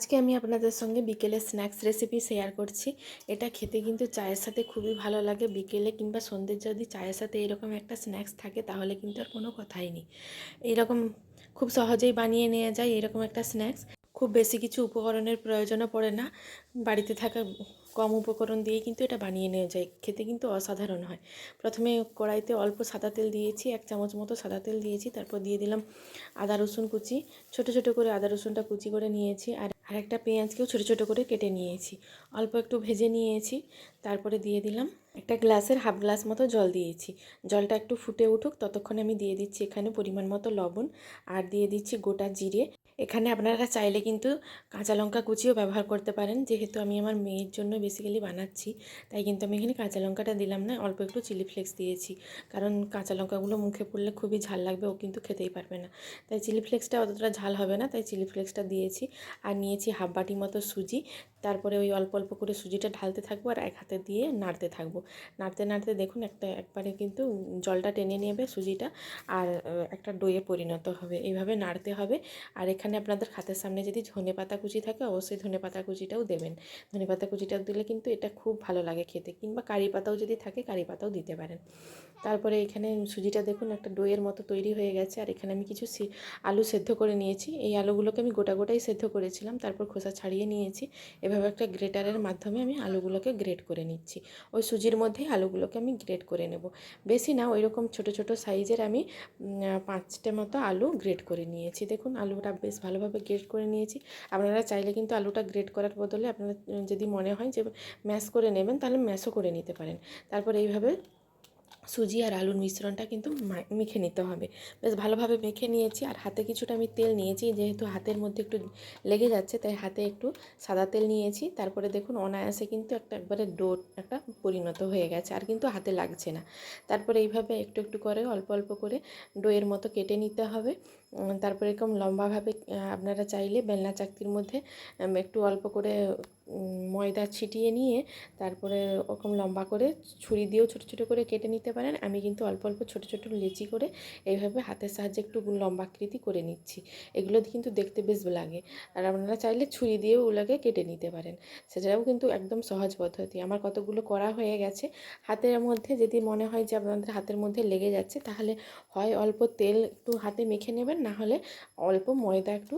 আজকে আমি আপনাদের সঙ্গে বিকেলের স্ন্যাক্স রেসিপি শেয়ার করছি। এটা খেতে কিন্তু চায়ের সাথে খুবই ভালো লাগে। বিকেলে কিংবা সন্ধ্যের যদি চায়ের সাথে এরকম একটা স্ন্যাক্স থাকে তাহলে কিন্তু আর কোনো কথাই নেই। এইরকম খুব সহজেই বানিয়ে নেওয়া যায় এরকম একটা স্ন্যাক্স। খুব বেশি কিছু উপকরণের প্রয়োজনও পড়ে না, বাড়িতে থাকা কম উপকরণ দিয়েই কিন্তু এটা বানিয়ে নেওয়া যায়। খেতে কিন্তু অসাধারণ হয়। প্রথমে কড়াইতে অল্প সাদা তেল দিয়েছি, 1 চামচ মতো সাদা তেল দিয়েছি। তারপর দিয়ে দিলাম আদা রসুন কুচি, ছোট ছোট করে আদা রসুনটা কুচি করে নিয়েছি। আর একটা পেঁয়াজকেও ছোট ছোট করে কেটে নিয়েছি, অল্প একটু ভেজে নিয়েছি। তারপরে দিয়ে দিলাম একটা গ্লাসের হাফ গ্লাস মতো জল দিয়েছি। জলটা একটু ফুটে উঠুক ততক্ষণে আমি দিয়ে দিচ্ছি এখানে পরিমাণ মতো লবণ, আর দিয়ে দিচ্ছি গোটা জিরে। এখানে আপনারা চাইলে কিন্তু কাঁচা লঙ্কা কুচিও ব্যবহার করতে পারেন। যেহেতু আমি আমার মেয়ের জন্য বেসিক্যালি বানাচ্ছি, তাই কিন্তু আমি এখানে কাঁচা লঙ্কাটা দিলাম না, অল্প একটু চিলি ফ্লেক্স দিয়েছি। কারণ কাঁচা লঙ্কাগুলো মুখে পড়লে খুবই ঝাল লাগবে, ও কিন্তু খেতেই পারবে না। তাই চিলি ফ্লেক্সটা অতটা ঝাল হবে না, তাই চিলি ফ্লেক্সটা দিয়েছি। আর নিয়েছি হাফ বাটি মতো সুজি। তারপরে ওই অল্প অল্প করে সুজিটা ঢালতে থাকবো আর এক হাতে দিয়ে নাড়তে থাকবো। নাড়তে নাড়তে দেখুন একবারে কিন্তু জলটা টেনে নেবে সুজিটা, আর একটা ডোয়ে পরিণত হবে। এইভাবে নাড়তে হবে। আর এখানে আপনাদের হাতের সামনে যদি ধনেপাতা কুচি থাকে অবশ্যই ধনেপাতা কুচিটাও দেবেন। ধনেপাতা কুচিটাও দিলে কিন্তু এটা খুব ভালো লাগে খেতে, কিংবা কারি পাতাও যদি থাকে কারি পাতাও দিতে পারেন। তারপরে এখানে সুজিটা দেখুন একটা ডোয়ের মতো তৈরি হয়ে গেছে। আর এখানে আমি কিছু আলু সেদ্ধ করে নিয়েছি। এই আলুগুলোকে আমি গোটা গোটাই সেদ্ধ করেছিলাম, তারপর খোসা ছাড়িয়ে নিয়েছি। এভাবে একটা গ্রেটারের মাধ্যমে আমি আলুগুলোকে গ্রেট করে নিচ্ছি। ওই সুজির মধ্যেই আলুগুলোকে আমি গ্রেট করে নেব। বেশি না, ওই রকম ছোটো ছোটো সাইজের আমি 5টে মতো আলু গ্রেট করে নিয়েছি। দেখুন আলুটা বেশ ভালোভাবে গ্রেট করে নিয়েছি। আপনারা চাইলে কিন্তু আলুটা গ্রেট করার বদলে আপনারা যদি মনে হয় যে ম্যাশ করে নেবেন তাহলে ম্যাশও করে নিতে পারেন। তারপর এইভাবে সুজি আর আলুর মিশ্রণটা কিন্তু মেখে নিতে হবে। বেশ ভালোভাবে মেখে নিয়েছি। আর হাতে কিছুটা আমি তেল নিয়েছি, যেহেতু হাতের মধ্যে একটু লেগে যাচ্ছে তাই হাতে একটু সাদা তেল নিয়েছি। তারপরে দেখুন অনায়াসে কিন্তু একবারে ডো একটা পরিণত হয়ে গেছে, আর কিন্তু হাতে লাগছে না। তারপরে এইভাবে একটু একটু করে অল্প অল্প করে ডোয়ের মতো কেটে নিতে হবে। তারপরে এরকম লম্বাভাবে আপনারা চাইলে বেলনা চাকতির মধ্যে একটু অল্প করে ময়দা ছিটিয়ে নিয়ে তারপরে ওরকম লম্বা করে ছুরি দিয়েও ছোটো ছোটো করে কেটে নিতে পারেন। আমি কিন্তু অল্প অল্প ছোটো ছোটো লেচি করে এইভাবে হাতের সাহায্যে একটু লম্বাকৃতি করে নিচ্ছি। এগুলো কিন্তু দেখতে বেশ লাগে। আর আপনারা চাইলে ছুরি দিয়েও ওগুলোকে কেটে নিতে পারেন, সেটাও কিন্তু একদম সহজ পদ্ধতি। আমার কতগুলো করা হয়ে গেছে। হাতের মধ্যে যদি মনে হয় যে আপনাদের হাতের মধ্যে লেগে যাচ্ছে, তাহলে হয় অল্প তেল একটু হাতে মেখে নেবেন, না হলে অল্প ময়দা একটু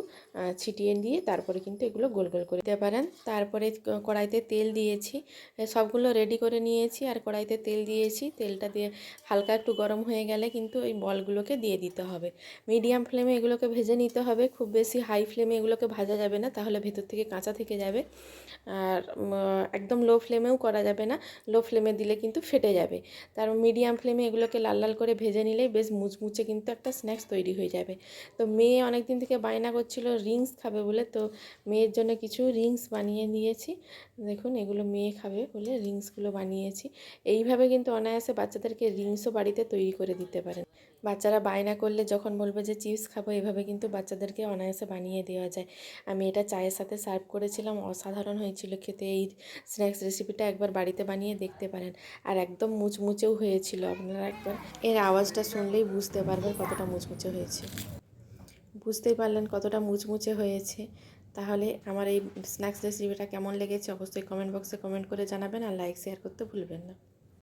ছিটিয়ে দিয়ে তারপরে কিন্তু এগুলো গোল গোল করে দিতে পারেন। তারপরে কড়াইতে তেল দিয়েছি, সবগুলো রেডি করে নিয়েছি। আর কড়াইতে তেল দিয়েছি, তেলটা দিয়ে হালকা একটু গরম হয়ে গেলে কিন্তু এই বলগুলোকে দিয়ে দিতে হবে। মিডিয়াম ফ্লেমে এগুলোকে ভেজে নিতে হবে, খুব বেশি হাই ফ্লেমে এগুলোকে ভাজা যাবে না, তাহলে ভেতর থেকে কাঁচা থেকে যাবে। আর একদম লো ফ্লেমেও করা যাবে না, লো ফ্লেমে দিলে কিন্তু ফেটে যাবে। তার মিডিয়াম ফ্লেমে এগুলোকে লাল লাল করে ভেজে নিলেই বেশ মুচমুচে কিন্তু একটা স্ন্যাক্স তৈরি হয়ে যাবে। তো মেয়ে অনেক দিন থেকে বায়না করছিল রিংস খাবে বলে, তো মেয়ের জন্য কিছু রিংস বানিয়ে নিয়েছি। দেখুন এগুলো মেয়ে খাবে বলে রিংসগুলো বানিয়েছি। এইভাবে কিন্তু অনায়াসে বাচ্চাদেরকে রিংসও বাড়িতে তৈরি করে দিতে পারেন। বাচ্চারা বায়না করলে যখন বলবে যে চিপস খাবো, এভাবে কিন্তু বাচ্চাদেরকে অনায়াসে বানিয়ে দেওয়া যায়। আমি এটা চায়ের সাথে সার্ভ করেছিলাম, অসাধারণ হয়েছিল খেতে। এই স্ন্যাক্স রেসিপিটা একবার বাড়িতে বানিয়ে দেখতে পারেন। আর একদম মুচমুচেও হয়েছিল। আপনারা একবার এর আওয়াজটা শুনলেই বুঝতে পারবেন কতটা মুচমুচে হয়েছে। বুঝতেই পারলেন কতটা মুচমুচে হয়েছে। তাহলে আমার এই স্ন্যাক্স রেসিপিটা কেমন লেগেছে অবশ্যই কমেন্ট বক্সে কমেন্ট করে জানাবেন, আর লাইক শেয়ার করতে ভুলবেন না।